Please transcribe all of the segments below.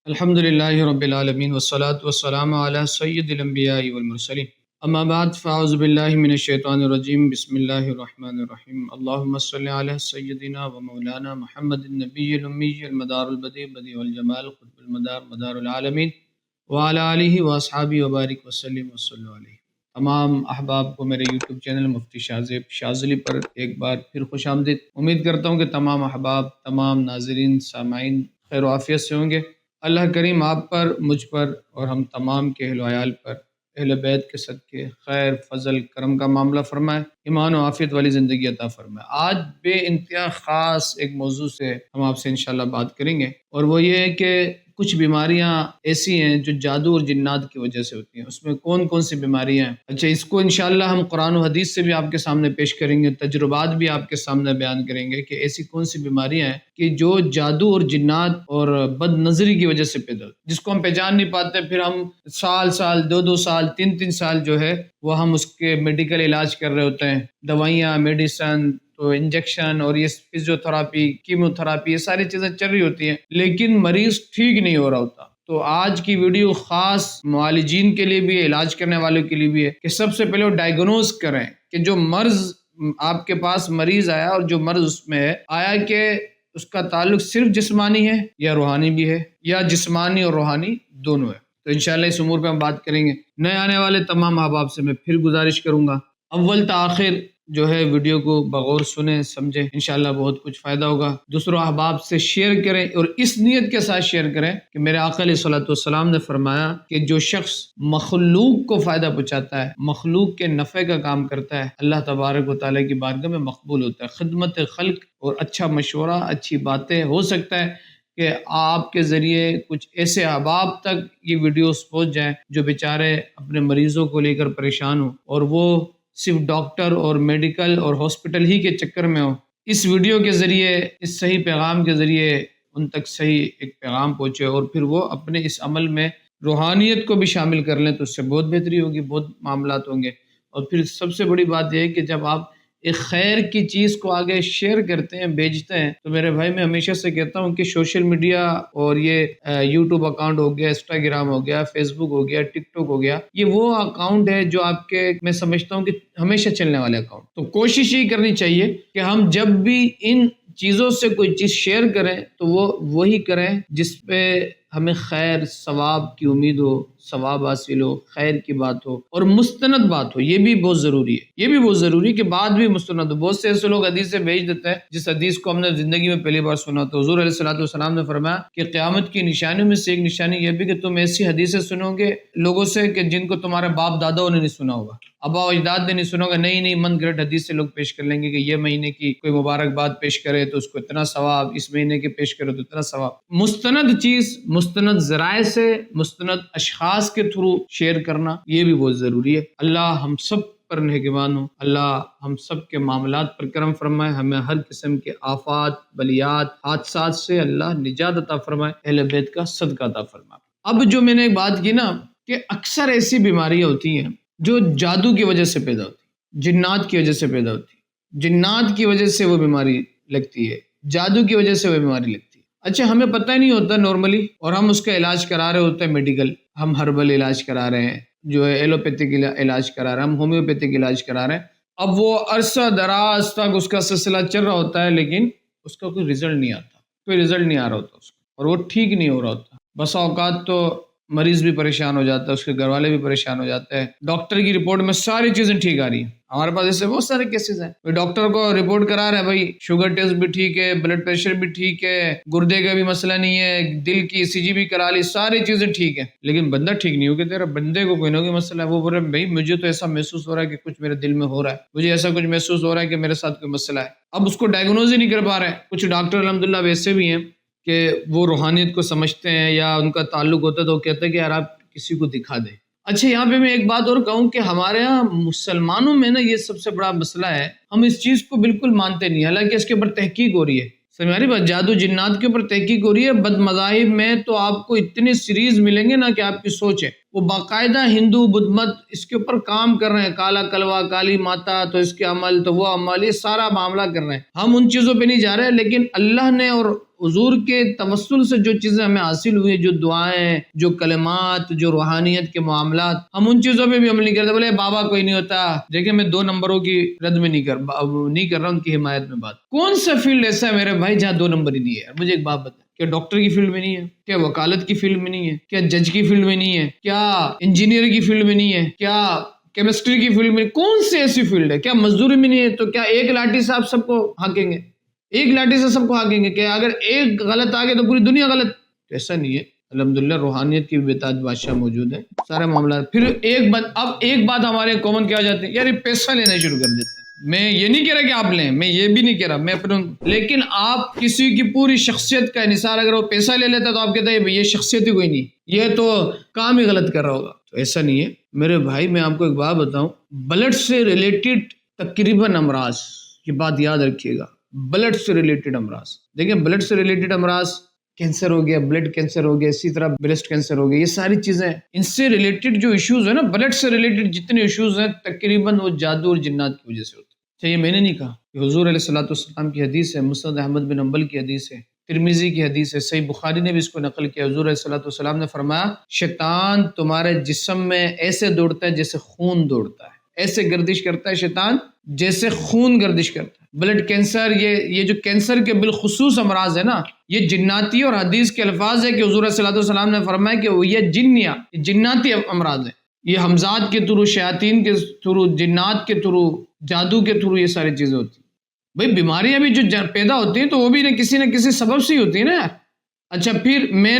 الحمدللہ رب العالمین والصلاة والسلام علی سید الانبیاء والمرسلین اما بعد فاعوذ باللہ من الشیطان الرجیم بسم اللہ الرحمن الرحیم اللہم صلی علی سیدنا و مولانا محمد النبی الامی المدار البدیع بدیع الجمال قطب المدار مدار العالمین وعلی آلہ واصحابہ وبارک وسلم وصلو علیہ۔ تمام احباب کو میرے یوٹیوب چینل مفتی شاذیب شاذلی پر ایک بار پھر خوش آمدید۔ امید کرتا ہوں کہ تمام احباب، تمام ناظرین، سامعین خیر و عافیت سے ہوں گے۔ اللہ کریم آپ پر، مجھ پر اور ہم تمام کے اہل و عیال پر اہل بیت کے صدقے خیر، فضل، کرم کا معاملہ فرمائے، ایمان و عافیت والی زندگی عطا فرمائے۔ آج بے انتہا خاص ایک موضوع سے ہم آپ سے انشاءاللہ بات کریں گے، اور وہ یہ ہے کہ کچھ بیماریاں ایسی ہیں جو جادو اور جنات کی وجہ سے ہوتی ہیں۔ اس میں کون کون سی بیماریاں ہیں؟ اچھا، اس کو انشاءاللہ ہم قرآن و حدیث سے بھی آپ کے سامنے پیش کریں گے، تجربات بھی آپ کے سامنے بیان کریں گے کہ ایسی کون سی بیماریاں ہیں کہ جو جادو اور جنات اور بد نظری کی وجہ سے پیدا ہوتی، جس کو ہم پہچان نہیں پاتے، پھر ہم سال دو سال تین سال جو ہے وہ ہم اس کے میڈیکل علاج کر رہے ہوتے ہیں، دوائیاں، میڈیسن، تو انجیکشن اور یہ فزیو تھراپی، کیمو تھراپی، یہ ساری چیزیں چل رہی ہوتی ہیں، لیکن مریض ٹھیک نہیں ہو رہا ہوتا۔ تو آج کی ویڈیو خاص معالجین کے لیے بھی ہے، علاج کرنے والوں کے لیے بھی ہے کہ سب سے پہلے وہ ڈائیگنوز کریں کہ جو مرض آپ کے پاس مریض آیا اور جو مرض اس میں ہے، آیا کہ اس کا تعلق صرف جسمانی ہے یا روحانی بھی ہے، یا جسمانی اور روحانی دونوں ہے۔ تو انشاءاللہ اس امور پہ ہم بات کریں گے۔ نئے آنے والے تمام احباب سے میں پھر گزارش کروں گا، اول تا آخر جو ہے ویڈیو کو بغور سنیں، سمجھیں، انشاءاللہ بہت کچھ فائدہ ہوگا۔ دوسروں احباب سے شیئر کریں اور اس نیت کے ساتھ شیئر کریں کہ میرے آقا علیہ الصلوۃ والسلام نے فرمایا کہ جو شخص مخلوق کو فائدہ پہنچاتا ہے، مخلوق کے نفع کا کام کرتا ہے، اللہ تبارک و تعالیٰ کی بارگاہ میں مقبول ہوتا ہے۔ خدمت خلق اور اچھا مشورہ، اچھی باتیں، ہو سکتا ہے کہ آپ کے ذریعے کچھ ایسے احباب تک یہ ویڈیوز پہنچ جائیں جو بیچارے اپنے مریضوں کو لے کر پریشان ہوں اور وہ صرف ڈاکٹر اور میڈیکل اور ہاسپٹل ہی کے چکر میں ہو۔ اس ویڈیو کے ذریعے، اس صحیح پیغام کے ذریعے ان تک صحیح ایک پیغام پہنچے اور پھر وہ اپنے اس عمل میں روحانیت کو بھی شامل کر لیں، تو اس سے بہت بہتری ہوگی، بہت معاملات ہوں گے۔ اور پھر سب سے بڑی بات یہ ہے کہ جب آپ ایک خیر کی چیز کو آگے شیئر کرتے ہیں، بھیجتے ہیں، تو میرے بھائی میں ہمیشہ سے کہتا ہوں کہ سوشل میڈیا اور یہ یوٹیوب اکاؤنٹ ہو گیا، انسٹاگرام ہو گیا، فیس بک ہو گیا، ٹک ٹاک ہو گیا، یہ وہ اکاؤنٹ ہے جو آپ کے، میں سمجھتا ہوں کہ ہمیشہ چلنے والے اکاؤنٹ۔ تو کوشش یہ کرنی چاہیے کہ ہم جب بھی ان چیزوں سے کوئی چیز شیئر کریں تو وہ وہی کریں جس پہ ہمیں خیر، ثواب کی امید ہو، ثواب حاصل ہو، خیر کی بات ہو اور مستند بات ہو۔ یہ بھی بہت ضروری ہے، یہ بھی بہت ضروری ہے کہ بات بھی مستند ہو۔ بہت سے ایسے لوگ حدیث سے بھیج دیتے ہیں جس حدیث کو ہم نے زندگی میں پہلی بار سنا۔ تو حضور علیہ الصلوۃ والسلام نے فرمایا کہ قیامت کی نشانیوں میں سے ایک نشانی یہ بھی کہ تم ایسی حدیثیں سنو گے لوگوں سے کہ جن کو تمہارے باپ داداؤں نے نہیں سنا ہوگا، ابا و اجداد نے نہیں سنا ہوگا، نہیں من گھڑت حدیث سے لوگ پیش کر لیں گے کہ یہ مہینے کی کوئی مبارکباد پیش کرے تو اس کو اتنا ثواب، اس مہینے کے پیش کرے تو اتنا ثواب۔ مستند چیز، مستند ذرائع سے، مستند اشخاص کے تھرو شیئر کرنا، یہ بھی بہت ضروری ہے۔ اللہ ہم سب پر نگہبان ہو، اللہ ہم سب کے معاملات پر کرم فرمائے، ہمیں ہر قسم کے آفات، بلیات، حادثات سے اللہ نجات عطا فرمائے، اہل بیت کا صدقہ عطا فرمائے۔ اب جو میں نے ایک بات کی نا کہ اکثر ایسی بیماریاں ہوتی ہیں جو جادو کی وجہ سے پیدا ہوتی، جنات کی وجہ سے پیدا ہوتی، جنات کی وجہ سے وہ بیماری لگتی ہے، جادو کی وجہ سے وہ بیماری لگتی ہے۔ اچھا، ہمیں پتہ نہیں ہوتا نارملی، اور ہم اس کا علاج کرا رہے ہوتے ہیں میڈیکل، ہم ہربل علاج کرا رہے ہیں، جو ہے ایلوپیتھک علاج کرا رہے ہیں، ہم ہومیوپیتھک علاج کرا رہے ہیں۔ اب وہ عرصہ دراز تک اس کا سلسلہ چل رہا ہوتا ہے، لیکن اس کا کوئی رزلٹ نہیں آتا، کوئی رزلٹ نہیں آ رہا ہوتا اس کو، اور وہ ٹھیک نہیں ہو رہا ہوتا۔ بسا اوقات تو مریض بھی پریشان ہو جاتا ہے، اس کے گھر والے بھی پریشان ہو جاتے ہیں۔ ڈاکٹر کی رپورٹ میں ساری چیزیں ٹھیک آ رہی ہیں، ہمارے پاس ایسے بہت سارے کیسز ہیں، ڈاکٹر کو رپورٹ کرا رہے ہیں بھائی شوگر ٹیسٹ بھی ٹھیک ہے، بلڈ پریشر بھی ٹھیک ہے، گردے کا بھی مسئلہ نہیں ہے، دل کی ECG بھی کرا لی، ساری چیزیں ٹھیک ہیں، لیکن بندہ ٹھیک نہیں ہو کہ تیرا بندے کو کوئی نہ کوئی مسئلہ ہے۔ وہ بول رہے ہیں بھائی مجھے تو ایسا محسوس ہو رہا ہے کہ کچھ میرے دل میں ہو رہا ہے، مجھے ایسا کچھ محسوس ہو رہا ہے کہ میرے ساتھ کوئی مسئلہ ہے۔ اب اس کو ڈائیگنوز ہی نہیں کر پا رہے ہیں۔ کچھ ڈاکٹر الحمدللہ ویسے بھی ہیں کہ وہ روحانیت کو سمجھتے ہیں یا ان کا تعلق ہوتا ہے تو وہ کہتے ہیں کہ یار آپ کسی کو دکھا دیں۔ اچھا، یہاں پہ میں ایک بات اور کہوں کہ ہمارے ہاں مسلمانوں میں نا یہ سب سے بڑا مسئلہ ہے، ہم اس چیز کو بالکل مانتے نہیں، حالانکہ اس کے اوپر تحقیق ہو رہی ہے۔ سمجھ بات، جادو جنات کے اوپر تحقیق ہو رہی ہے۔ بد مذاہب میں تو آپ کو اتنے سیریز ملیں گے نا کہ آپ کی سوچ ہے، وہ باقاعدہ ہندو بدھ مت اس کے اوپر کام کر رہے ہیں، کالا کلوا، کالی ماتا، تو اس کے عمل، تو وہ عمل، یہ سارا معاملہ کر رہے ہیں۔ ہم ان چیزوں پہ نہیں جا رہے، لیکن اللہ نے اور حضور کے توسل سے جو چیزیں ہمیں حاصل ہوئی، جو دعائیں، جو کلمات، جو روحانیت کے معاملات، ہم ان چیزوں پہ بھی عمل نہیں کرتے. بولے بابا کوئی نہیں ہوتا. دیکھیں میں 2 نمبروں کی رد میں نہیں کر رہا، ان کی حمایت میں بات. کون سا فیلڈ ایسا ہے میرے بھائی جہاں 2 نمبر ہی نہیں ہے؟ مجھے ایک بات بتا، کیا ڈاکٹر کی فیلڈ میں نہیں ہے؟ کیا وکالت کی فیلڈ میں نہیں ہے؟ کیا جج کی فیلڈ میں نہیں ہے؟ کیا انجینئر کی فیلڈ میں نہیں ہے؟ کیا کیمسٹری کی فیلڈ میں؟ کون سی ایسی فیلڈ ہے؟ کیا مزدوری میں نہیں ہے؟ تو کیا ایک لاٹھی سے آپ سب کو ہانکیں گے؟ ایک لاٹھی سے سب کو ہانکیں گے کہ اگر ایک غلط آ گئے تو پوری دنیا غلط؟ ایسا نہیں ہے. الحمدللہ روحانیت کی بے تاج بادشاہ موجود ہے، سارے معاملات. پھر ایک بات ہمارے کامن کیا ہو جاتی ہے، یار یہ پیسہ لینا شروع کر دیتے ہیں. میں یہ نہیں کہہ رہا کہ آپ لیں، میں یہ بھی نہیں کہہ رہا، میں اپنے، لیکن آپ کسی کی پوری شخصیت کا انحصار، اگر وہ پیسہ لے لیتا تو آپ کہتے ہیں یہ شخصیت ہی کوئی نہیں، یہ تو کام ہی غلط کر رہا ہوگا. تو ایسا نہیں ہے میرے بھائی. میں آپ کو ایک بات بتاؤں، بلڈ سے ریلیٹڈ تقریباً امراض، یہ بات یاد رکھیے گا، بلڈ سے ریلیٹڈ امراض. دیکھیں بلڈ سے ریلیٹڈ امراض، کینسر ہو گیا، بلڈ کینسر ہو گیا، اسی طرح بریسٹ کینسر ہو گیا، یہ ساری چیزیں ان سے ریلیٹڈ جو ایشوز ہیں نا، بلڈ سے ریلیٹڈ جتنے ایشوز ہیں تقریباً وہ جادو اور جنات کی وجہ سے ہوتے ہیں. یہ میں نے نہیں کہا، کہ حضور علیہ الصلوۃ والسلام کی حدیث ہے، مسند احمد بن حنبل کی حدیث ہے، ترمذی کی حدیث ہے، صحیح بخاری نے بھی اس کو نقل کیا. حضور علیہ الصلوۃ والسلام نے فرمایا شیطان تمہارے جسم میں ایسے دوڑتا ہے جیسے خون دوڑتا ہے، ایسے گردش کرتا ہے شیطان جیسے خون گردش کرتا ہے. بلڈ کینسر، یہ جو کینسر کے بالخصوص امراض ہے نا، یہ جناتی اور حدیث کے الفاظ ہے کہ حضور صلی اللہ علیہ وسلم نے فرمایا کہ وہ یہ جناتی امراض ہیں، یہ حمزات کے تھرو، شیاطین کے تھرو، جنات کے تھرو، جادو کے تھرو یہ ساری چیزیں ہوتی ہیں. بھئی بیماریاں بھی جو پیدا ہوتی ہیں تو وہ بھی کسی نہ کسی سبب سے ہی ہوتی ہیں نا. اچھا پھر میں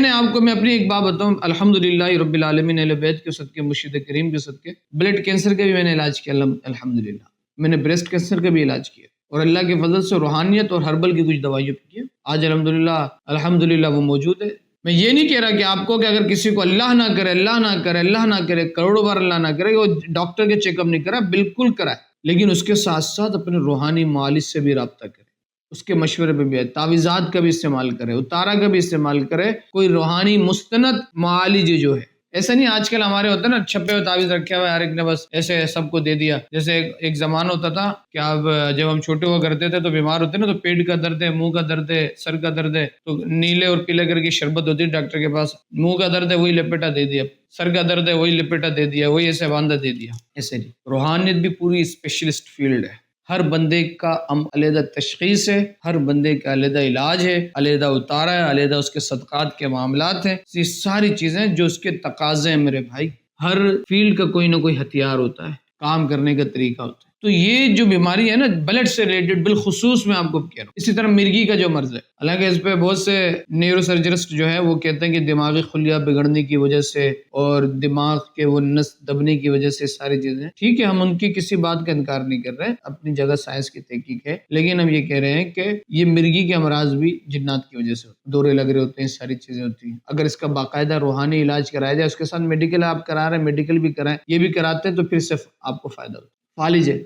اپنی ایک بات بتاؤں، الحمدللہ رب العالمین، اہل بیت کے صدقے، مرشد کریم کے صدقے، بلڈ کینسر کا بھی میں نے علاج کیا الحمدللہ. میں نے بریسٹ کینسر کا بھی علاج کیا، اور اللہ کے فضل سے روحانیت اور ہربل کی کچھ دوائیوں پہ کیا. آج الحمدللہ وہ موجود ہے. میں یہ نہیں کہہ رہا کہ آپ کو کہ اگر کسی کو اللہ نہ کرے کروڑوں بار اللہ نہ کرے وہ ڈاکٹر کے چیک اپ نہیں کرا، بالکل کرائے، لیکن اس کے ساتھ ساتھ اپنے روحانی معالج سے بھی رابطہ کرے، اس کے مشورے پہ بھی ہے، تعویذات کا بھی استعمال کرے، اتارا کا بھی استعمال کرے، کوئی روحانی مستند معالج جو ہے. ایسا نہیں آج کل ہمارے ہوتا ہے نا، چھپے ہوئے تعویذ رکھے ہوئے، ہر ایک نے بس ایسے سب کو دے دیا. جیسے ایک زمانہ ہوتا تھا کہ اب جب ہم چھوٹے ہوا کرتے تھے تو بیمار ہوتے نا، تو پیٹ کا درد ہے، منہ کا درد ہے، سر کا درد ہے، تو نیلے اور پیلے کر کے شربت ہوتی ہے ڈاکٹر کے پاس. منہ کا درد ہے وہی لپیٹا دے دیا، سر کا درد ہے وہی لپیٹا دے دیا، وہی ایسے باندھا دے دیا. ایسے نہیں، روحانیت بھی پوری اسپیشلسٹ فیلڈ ہے. ہر بندے کا علیحدہ تشخیص ہے، ہر بندے کا علیحدہ علاج ہے، علیحدہ اتارا ہے، علیحدہ اس کے صدقات کے معاملات ہیں. یہ ساری چیزیں جو اس کے تقاضے ہیں میرے بھائی. ہر فیلڈ کا کوئی نہ کوئی ہتھیار ہوتا ہے، کام کرنے کا طریقہ ہوتا ہے. تو یہ جو بیماری ہے نا بلڈ سے ریلیٹڈ، بالخصوص میں آپ کو کہہ رہا ہوں. اسی طرح مرگی کا جو مرض ہے، حالانکہ اس پہ بہت سے نیورو سرجرسٹ جو ہے وہ کہتے ہیں کہ دماغی خلیہ بگڑنے کی وجہ سے اور دماغ کے وہ نس دبنے کی وجہ سے ساری چیزیں، ٹھیک ہے، ہم ان کی کسی بات کا انکار نہیں کر رہے، اپنی جگہ سائنس کی تحقیق ہے، لیکن ہم یہ کہہ رہے ہیں کہ یہ مرگی کے امراض بھی جنات کی وجہ سے ہوتے ہیں، دورے لگ رہے ہوتے ہیں، ساری چیزیں ہوتی ہیں. اگر اس کا باقاعدہ روحانی علاج کرایا جائے، اس کے ساتھ میڈیکل آپ کرا رہے ہیں، میڈیکل بھی کرائیں، یہ بھی کراتے ہیں، تو پھر صرف آپ کو فائدہ ہوتا ہے. فالج ہے،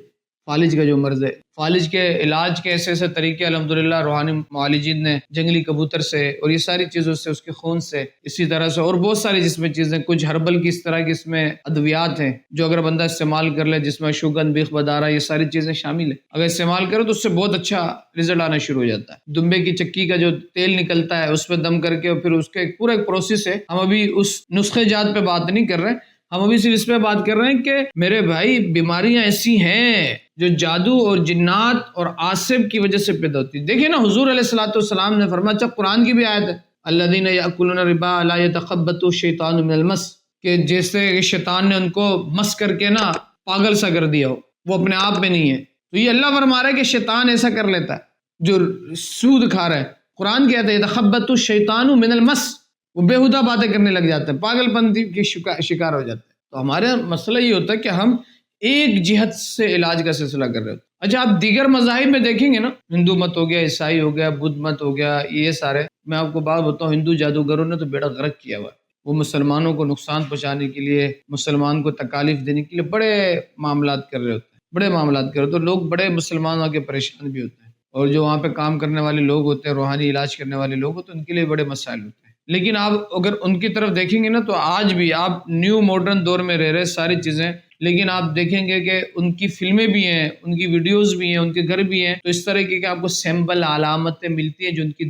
فالج کا جو مرض ہے، فالج کے علاج کے ایسے ایسے طریقے الحمدللہ روحانی معالجین نے، جنگلی کبوتر سے اور یہ ساری چیزوں سے، اس کے خون سے، اسی طرح سے اور بہت ساری جس میں چیزیں، کچھ ہربل کی اس طرح کی اس میں ادویات ہیں جو اگر بندہ استعمال کر لے، جس میں شوگن، بیخ بدارہ، یہ ساری چیزیں شامل ہیں، اگر استعمال کرو تو اس سے بہت اچھا رزلٹ آنا شروع ہو جاتا ہے. دمبے کی چکی کا جو تیل نکلتا ہے اس پہ دم کر کے، اور پھر اس کا ایک پورا ایک پروسیس ہے. ہم ابھی اس نسخے جات پہ بات نہیں کر رہے، ہم ابھی صرف اس پہ بات کر رہے ہیں کہ میرے بھائی بیماریاں ایسی ہیں جو جادو اور جنات اور عاصب کی وجہ سے پیدا ہوتی ہے. دیکھیں نا حضور علیہ الصلوۃ والسلام نے فرمایا، اچھا قرآن کی بھی آیت ہے، الذین یأکلون الربا لا یتخبطہ الشیطان من المس، کہ جیسے شیطان نے ان کو مس کر کے نا پاگل سا کر دیا ہو، وہ اپنے آپ میں نہیں ہے. تو یہ اللہ فرما رہا ہے کہ شیطان ایسا کر لیتا ہے جو سود کھا رہا ہے. قرآن کہتا ہے یتخبطہ الشیطان من المس، وہ بےہودہ باتیں کرنے لگ جاتے ہیں، پاگل پنتی کے شکار ہو جاتے ہیں. تو ہمارا مسئلہ یہ ہوتا ہے کہ ہم ایک جہت سے علاج کا سلسلہ کر رہے ہوتے ہیں. اچھا آپ دیگر مذاہب میں دیکھیں گے نا، ہندو مت ہو گیا، عیسائی ہو گیا، بدھ مت ہو گیا، یہ سارے، میں آپ کو بات بتاؤں، ہندو جادوگروں نے تو بیڑا غرق کیا ہوا ہے. وہ مسلمانوں کو نقصان پہنچانے کے لیے، مسلمان کو تکالیف دینے کے لیے بڑے معاملات کر رہے ہوتے ہیں، بڑے معاملات کر رہے ہوتے ہیں. لوگ بڑے مسلمان آ کے پریشان بھی ہوتے ہیں، اور جو وہاں پہ کام کرنے والے لوگ ہوتے ہیں، روحانی علاج کرنے والے لوگ ہوتے ہیں، ان کے لیے بڑے مسائل ہوتے ہیں. لیکن آپ اگر ان کی طرف دیکھیں گے نا، تو آج بھی آپ نیو ماڈرن دور میں رہ رہے، ساری چیزیں لیکن آپ دیکھیں گے کہ ان کی فلمیں بھی ہیں، ان کی ویڈیوز بھی ہیں، ان کے گھر بھی ہیں، تو اس طرح کے آپ کو سیمبل علامتیں ملتی ہیں جو ان کی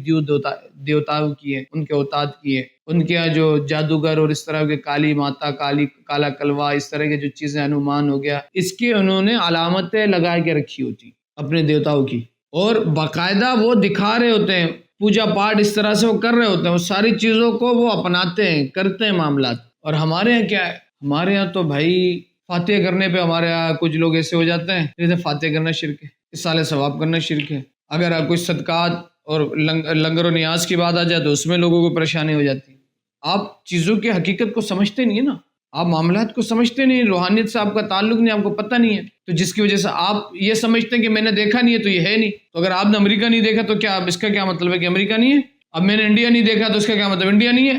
دیوتاؤں کی ہیں، ان کے اوتاد کی ہیں، ان کے یہاں جو جادوگر اور اس طرح کے کالی ماتا، کالا کلوا، اس طرح کی جو چیزیں، ہنومان ہو گیا، اس کے انہوں نے علامتیں لگا کے رکھی ہوتی اپنے دیوتاؤں کی، اور باقاعدہ وہ دکھا رہے ہوتے ہیں، پوجا پاٹ اس طرح سے وہ کر رہے ہوتے ہیں، وہ ساری چیزوں کو وہ اپناتے ہیں، کرتے ہیں معاملات۔ اور ہمارے یہاں کیا ہے؟ ہمارے یہاں تو بھائی فاتحہ کرنے پہ ہمارے یہاں کچھ لوگ ایسے ہو جاتے ہیں جیسے فاتحہ کرنا شرک ہے، اصالہ ثواب کرنا شرک ہے، اگر آپ کوئی صدقات اور لنگر و نیاز کی بات آ جائے تو اس میں لوگوں کو پریشانی ہو جاتی ہے۔ آپ چیزوں کی حقیقت کو سمجھتے نہیں ہے نا، آپ معاملات کو سمجھتے نہیں، روحانیت سے آپ کا تعلق نہیں، آپ کو پتہ نہیں ہے، تو جس کی وجہ سے آپ یہ سمجھتے ہیں کہ میں نے دیکھا نہیں ہے تو یہ ہے نہیں۔ تو اگر آپ نے امریکہ نہیں دیکھا تو کیا اب اس کا کیا مطلب ہے کہ امریکہ نہیں ہے؟ اب میں نے انڈیا نہیں دیکھا تو اس کا کیا مطلب انڈیا نہیں ہے؟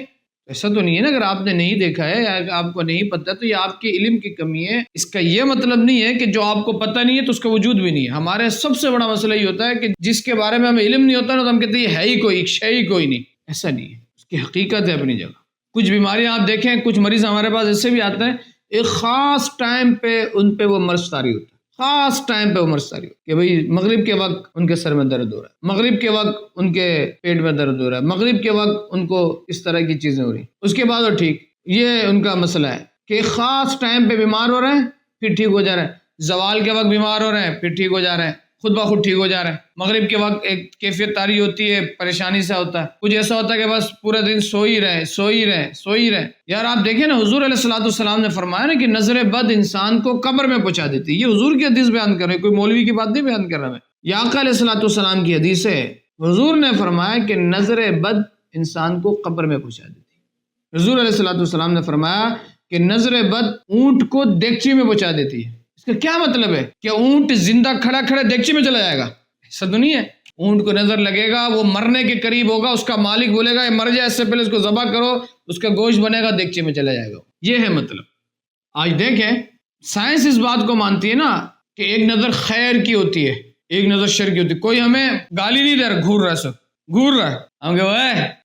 ایسا تو نہیں ہے نا، اگر آپ نے نہیں دیکھا ہے یا آپ کو نہیں پتہ تو یہ آپ کے علم کی کمی ہے، اس کا یہ مطلب نہیں ہے کہ جو آپ کو پتہ نہیں ہے تو اس کا وجود بھی نہیں ہے۔ ہمارے سب سے بڑا مسئلہ یہ ہوتا ہے کہ جس کے بارے میں ہمیں علم نہیں ہوتا نا تو ہم کہتے ہیں یہ ہے ہی کوئی، شے ہی کوئی نہیں۔ ایسا نہیں ہے، اس کی حقیقت ہے اپنی جگہ۔ کچھ بیماریاں آپ دیکھیں، کچھ مریض ہمارے پاس ایسے بھی آتے ہیں، ایک خاص ٹائم پہ ان پہ وہ مرض طاری ہوتا ہے، خاص ٹائم پہ وہ مرض طاری ہوتا ہے کہ بھئی مغرب کے وقت ان کے سر میں درد ہو رہا ہے، مغرب کے وقت ان کے پیٹ میں درد ہو رہا ہے، مغرب کے وقت ان کو اس طرح کی چیزیں ہو رہی ہیں، اس کے بعد وہ ٹھیک۔ یہ ان کا مسئلہ ہے کہ خاص ٹائم پہ بیمار ہو رہے ہیں پھر ٹھیک ہو جا رہے ہیں، زوال کے وقت بیمار ہو رہے ہیں پھر ٹھیک ہو جا رہے ہیں، خود بخود ٹھیک ہو جا رہے ہیں، مغرب کے وقت ایک کیفیت طاری ہوتی ہے، پریشانی سے ہوتا ہے، کچھ ایسا ہوتا ہے کہ بس پورا دن سو ہی رہے۔ یار آپ دیکھیں نا، حضور علیہ الصلوۃ والسلام نے فرمایا نا کہ نظر بد انسان کو قبر میں پہنچا دیتی ہے۔ یہ حضور کی حدیث بیان کر رہے ہیں، کوئی مولوی کی بات نہیں بیان کر رہا میں، یہ آقا علیہ الصلوۃ والسلام کی حدیث ہے۔ حضور نے فرمایا کہ نظر بد انسان کو قبر میں پہنچا دیتی ہے۔ حضور علیہ الصلوۃ والسلام نے فرمایا کہ نظر بد اونٹ کو دیگچی میں پہنچا دیتی ہے۔ اس کا کیا مطلب ہے کہ اونٹ زندہ کھڑا دیگچی میں چلا جائے گا؟ ایسا تو نہیں ہے۔ اونٹ کو نظر لگے گا، وہ مرنے کے قریب ہوگا، اس کا مالک بولے گا یہ مر جائے، اس سے پہلے اس کو ذبح کرو، اس کا گوشت بنے گا، دیگچی میں چلا جائے گا۔ یہ ہے مطلب۔ آج دیکھیں سائنس اس بات کو مانتی ہے نا کہ ایک نظر خیر کی ہوتی ہے، ایک نظر شر کی ہوتی ہے۔ کوئی ہمیں گالی نہیں دے رہا، گھور رہا ہے، ہم کہ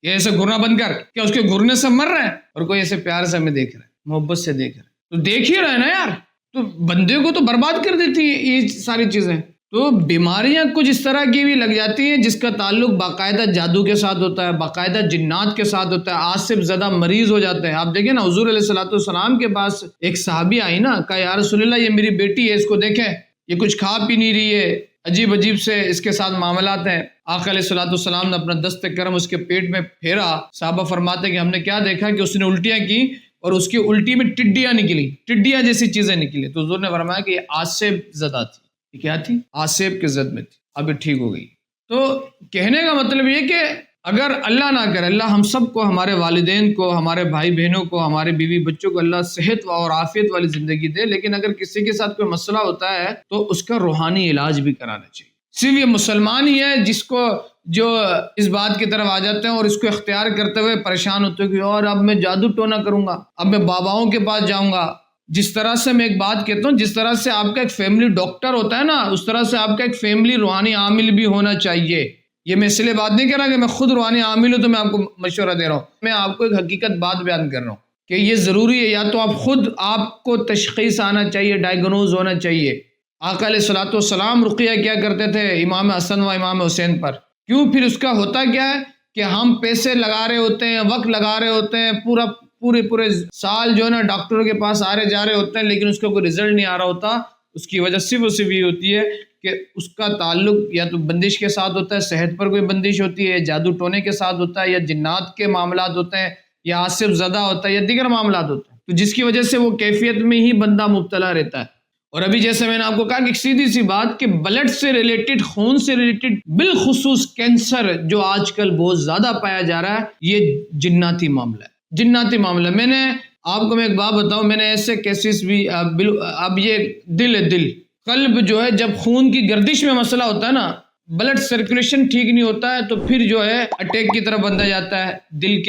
یہ ایسے گھورنا بند کر، کیا اس کے گھورنے سے مر رہے ہیں؟ اور کوئی ایسے پیار سے ہمیں دیکھ رہا ہے، محبت سے دیکھ رہا ہے، تو دیکھ ہی رہا ہے نا یار۔ تو بندے کو تو برباد کر دیتی ہے یہ ساری چیزیں۔ تو بیماریاں کچھ اس طرح کی بھی لگ جاتی ہیں جس کا تعلق باقاعدہ جادو کے ساتھ ہوتا ہے، باقاعدہ جنات کے ساتھ ہوتا ہے، آصف زدہ مریض ہو جاتے ہیں۔ آپ دیکھیں نا، حضور علیہ الصلوۃ والسلام کے پاس ایک صحابی آئی نا، کہا یا رسول اللہ یہ میری بیٹی ہے، اس کو دیکھیں یہ کچھ کھا پی نہیں رہی ہے، عجیب سے اس کے ساتھ معاملات ہیں۔ آقا علیہ الصلوۃ والسلام نے اپنا دست کرم اس کے پیٹ میں پھیرا۔ صحابہ فرماتے ہیں کہ ہم نے کیا دیکھا کہ اس نے الٹیاں کی اور اس کی الٹی میں ٹڈیاں نکلی، ٹڈیاں جیسی چیزیں نکلی۔ تو حضور نے فرمایا کہ یہ آصف زدہ تھی۔ یہ کیا تھی؟ آصف کے زد میں تھی، اب یہ ٹھیک ہو گئی۔ تو کہنے کا مطلب یہ کہ اگر اللہ نہ کرے، اللہ ہم سب کو، ہمارے والدین کو، ہمارے بھائی بہنوں کو، ہمارے بیوی بچوں کو اللہ صحت اور عافیت والی زندگی دے، لیکن اگر کسی کے ساتھ کوئی مسئلہ ہوتا ہے تو اس کا روحانی علاج بھی کرانا چاہیے۔ صرف یہ مسلمان ہی ہے جس کو جو اس بات کی طرف آ جاتے ہیں اور اس کو اختیار کرتے ہوئے پریشان ہوتے ہیں کہ اور اب میں جادو ٹونا کروں گا، اب میں باباؤں کے پاس جاؤں گا۔ جس طرح سے میں ایک بات کہتا ہوں، جس طرح سے آپ کا ایک فیملی ڈاکٹر ہوتا ہے نا، اس طرح سے آپ کا ایک فیملی روحانی عامل بھی ہونا چاہیے۔ یہ میں اس لیے بات نہیں کر رہا کہ میں خود روحانی عامل ہوں تو میں آپ کو مشورہ دے رہا ہوں، میں آپ کو ایک حقیقت بات بیان کر رہا ہوں کہ یہ ضروری ہے، یا تو آپ خود، آپ کو تشخیص آنا چاہیے، ڈائیگنوز ہونا چاہیے۔ آقا علیہ الصلوۃ والسلام رقیہ کیا کرتے تھے امام حسن و امام حسین پر، کیوں؟ پھر اس کا ہوتا کیا ہے کہ ہم پیسے لگا رہے ہوتے ہیں، وقت لگا رہے ہوتے ہیں، پورے سال جو ہے نا ڈاکٹروں کے پاس آ رہے جا رہے ہوتے ہیں، لیکن اس کا کوئی رزلٹ نہیں آ رہا ہوتا۔ اس کی وجہ صرف یہ ہوتی ہے کہ اس کا تعلق یا تو بندش کے ساتھ ہوتا ہے، صحت پر کوئی بندش ہوتی ہے، جادو ٹونے کے ساتھ ہوتا ہے، یا جنات کے معاملات ہوتے ہیں، یا آصف زدہ ہوتا ہے، یا دیگر معاملات ہوتے ہیں، تو جس کی وجہ سے وہ کیفیت میں ہی بندہ مبتلا رہتا ہے۔ اور ابھی جیسے میں نے آپ کو کہا کہ سیدھی سی بات کہ بلڈ سے ریلیٹڈ، خون سے ریلیٹڈ، بالخصوص کینسر جو آج کل بہت زیادہ پایا جا رہا ہے، یہ جناتی معاملہ ہے، جناتی معاملہ۔ میں نے آپ کو میں ایک بات بتاؤں، میں نے ایسے کیسز بھی، اب یہ دل ہے، دل، قلب جو ہے، جب خون کی گردش میں مسئلہ ہوتا ہے نا، بلڈ سرکولیشن ٹھیک نہیں ہوتا ہے تو پھر جو ہے اٹیک کی طرف بندہ جاتا ہے، دل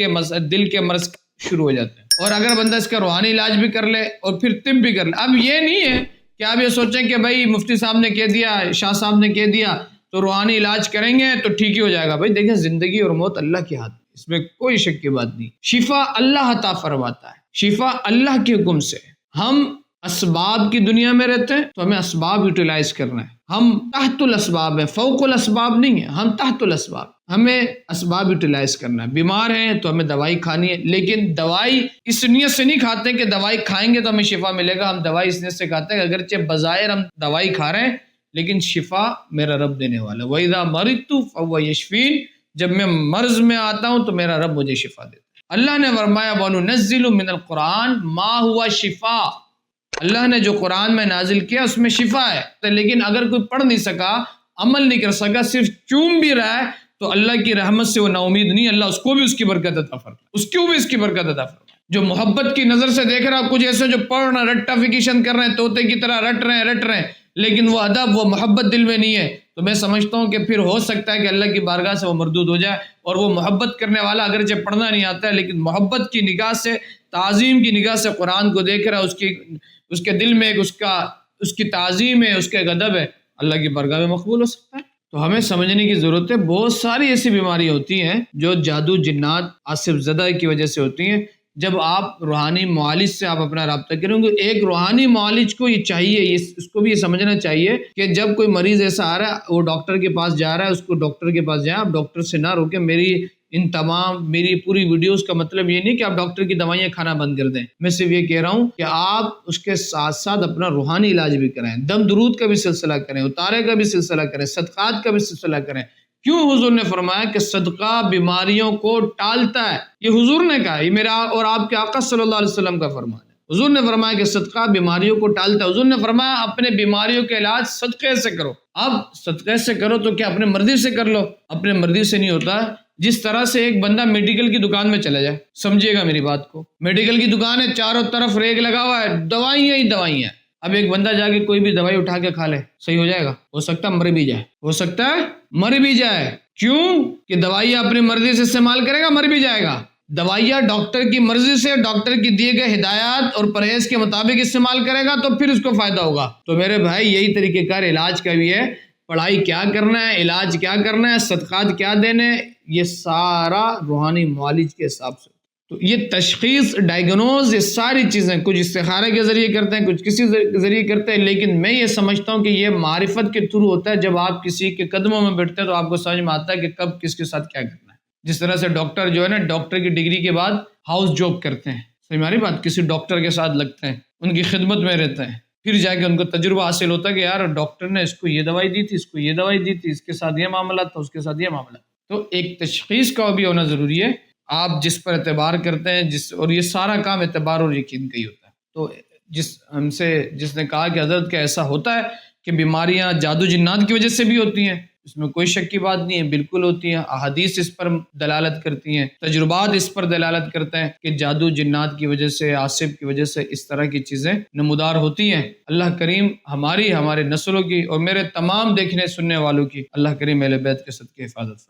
کے مرض شروع ہو جاتے ہیں۔ اور اگر بندہ اس کا روحانی علاج بھی کر لے اور پھر طب بھی کر لے، اب یہ نہیں ہے کہ آپ یہ سوچیں کہ بھائی مفتی صاحب نے کہہ دیا، شاہ صاحب نے کہہ دیا تو روحانی علاج کریں گے تو ٹھیک ہی ہو جائے گا۔ بھائی دیکھیں، زندگی اور موت اللہ کے ہاتھ، اس میں کوئی شک کی بات نہیں۔ شفا اللہ عطا فرماتا ہے، شفا اللہ کے حکم سے۔ ہم اسباب کی دنیا میں رہتے ہیں تو ہمیں اسباب یوٹیلائز کرنا ہے. ہم تحت الاسباب ہیں، فوق الاسباب نہیں ہیں، ہم تحت الاسباب. ہمیں اسباب یوٹیلائز کرنا ہے. بیمار ہیں تو ہمیں دوائی کھانی ہے، لیکن دوائی اس نیت سے نہیں کھاتے کہ دوائی کھائیں گے تو ہمیں شفا ملے گا. ہم دوائی اس نیت سے کھاتے ہیں کہ اگرچہ بظاہر ہم دوائی کھا رہے ہیں لیکن شفا میرا رب دینے والا ہے. وَإِذَا مَرِضْتُ فَهُوَ يَشْفِينِ، جب میں مرض میں آتا ہوں تو میرا رب مجھے شفا دیتا ہے. اللہ نے فرمایا وَنُنَزِّلُ مِنَ الْقُرْآنِ مَا هُوَ شِفَاءٌ، اللہ نے جو قرآن میں نازل کیا اس میں شفا ہے. لیکن اگر کوئی پڑھ نہیں سکا، عمل نہیں کر سکا، صرف چوم بھی رہا ہے تو اللہ کی رحمت سے وہ نا امید نہیں. اللہ اس کو بھی اس کی برکت عطا فرمائے، اس کو بھی اس کی برکت عطا فرمائے. جو محبت کی نظر سے دیکھ رہا، کچھ ایسے جو پڑھ رہے ہیں، رٹافیکیشن کر رہے ہیں، طوطے کی طرح رٹ رہے ہیں لیکن وہ ادب، وہ محبت دل میں نہیں ہے، تو میں سمجھتا ہوں کہ پھر ہو سکتا ہے کہ اللہ کی بارگاہ سے وہ مردود ہو جائے. اور وہ محبت کرنے والا اگرچہ پڑھنا نہیں آتا ہے لیکن محبت کی نگاہ سے، تعظیم کی نگاہ سے قرآن کو دیکھ رہا ہے، اس کے دل میں ایک اس کی تعظیم ہے، اس کے ادب ہے، اللہ کی بارگاہ میں مقبول ہو سکتا ہے. تو ہمیں سمجھنے کی ضرورت ہے بہت ساری ایسی بیماری ہوتی ہیں جو جادو، جنات، عاصف زدہ کی وجہ سے ہوتی ہیں. جب آپ روحانی معالج سے آپ اپنا رابطہ کریں گے، ایک روحانی معالج کو یہ چاہیے، اس کو بھی یہ سمجھنا چاہیے کہ جب کوئی مریض ایسا آ رہا ہے، وہ ڈاکٹر کے پاس جا رہا ہے، اس کو ڈاکٹر کے پاس جائیں. آپ ڈاکٹر سے نہ روکیں. میری پوری ویڈیوز کا مطلب یہ نہیں کہ آپ ڈاکٹر کی دوائیاں کھانا بند کر دیں. میں صرف یہ کہہ رہا ہوں کہ آپ اس کے ساتھ ساتھ اپنا روحانی علاج بھی کریں. دم درود کا بھی سلسلہ کریں، اتارے کا بھی سلسلہ کریں، صدقات کا بھی سلسلہ کریں. کیوں حضور نے فرمایا کہ صدقہ بیماریوں کو ٹالتا ہے؟ یہ حضور نے کہا، یہ میرا اور آپ کے آقا صلی اللہ علیہ وسلم کا فرمان ہے. حضور نے فرمایا کہ صدقہ بیماریوں کو ٹالتا ہے. حضور نے فرمایا اپنے بیماریوں کے علاج صدقے سے کرو. اب صدقے سے کرو تو کیا اپنے مرضی سے کر لو؟ اپنے مرضی سے نہیں ہوتا. جس طرح سے ایک بندہ میڈیکل کی دکان میں چلا جائے، سمجھیے گا میری بات کو، میڈیکل کی دکان ہے، چاروں طرف ریک لگا ہوا ہے، دوائیاں ہی دوائیاں. اب ایک بندہ جا کے کوئی بھی دوائی اٹھا کے کھا لے، صحیح ہو جائے گا؟ ہو سکتا ہے مر بھی جائے، ہو سکتا ہے مر بھی جائے. کیوں کہ دوائیاں اپنی مرضی سے استعمال کرے گا، مر بھی جائے گا. دوائیاں ڈاکٹر کی مرضی سے، ڈاکٹر کی دیے گئے ہدایات اور پرہیز کے مطابق استعمال کرے گا تو پھر اس کو فائدہ ہوگا. تو میرے بھائی یہی طریقہ کار علاج کا بھی ہے. پڑھائی کیا کرنا ہے، علاج کیا کرنا ہے، صدقات کیا دینے، یہ سارا روحانی معالج کے حساب سے. تو یہ تشخیص، ڈائیگنوز، یہ ساری چیزیں کچھ استخارے کے ذریعے کرتے ہیں، کچھ کسی ذریعے کرتے ہیں. لیکن میں یہ سمجھتا ہوں کہ یہ معرفت کے تھرو ہوتا ہے. جب آپ کسی کے قدموں میں بیٹھتے ہیں تو آپ کو سمجھ میں آتا ہے کہ کب کس کے ساتھ کیا کرنا ہے. جس طرح سے ڈاکٹر جو ہے نا، ڈاکٹر کی ڈگری کے بعد ہاؤس جاب کرتے ہیں، صحیح ہماری بات، کسی ڈاکٹر کے ساتھ لگتے ہیں، ان کی خدمت میں رہتے ہیں، پھر جا کے ان کو تجربہ حاصل ہوتا ہے کہ یار ڈاکٹر نے اس کو یہ دوائی دی تھی، اس کو یہ دوائی دی تھی، اس کے ساتھ یہ معاملہ تھا، اس کے ساتھ یہ معاملہ. تو ایک تشخیص کا بھی ہونا ضروری ہے. آپ جس پر اعتبار کرتے ہیں، اور یہ سارا کام اعتبار اور یقین کا ہی ہوتا ہے. تو جس نے کہا کہ حضرت کا ایسا ہوتا ہے کہ بیماریاں جادو جنات کی وجہ سے بھی ہوتی ہیں، اس میں کوئی شک کی بات نہیں ہے، بالکل ہوتی ہیں. احادیث اس پر دلالت کرتی ہیں، تجربات اس پر دلالت کرتے ہیں کہ جادو جنات کی وجہ سے، عاصف کی وجہ سے اس طرح کی چیزیں نمودار ہوتی ہیں. اللہ کریم ہمارے نسلوں کی اور میرے تمام دیکھنے سننے والوں کی اللہ کریم اہل بیت کے صدقے حفاظت فرمائے.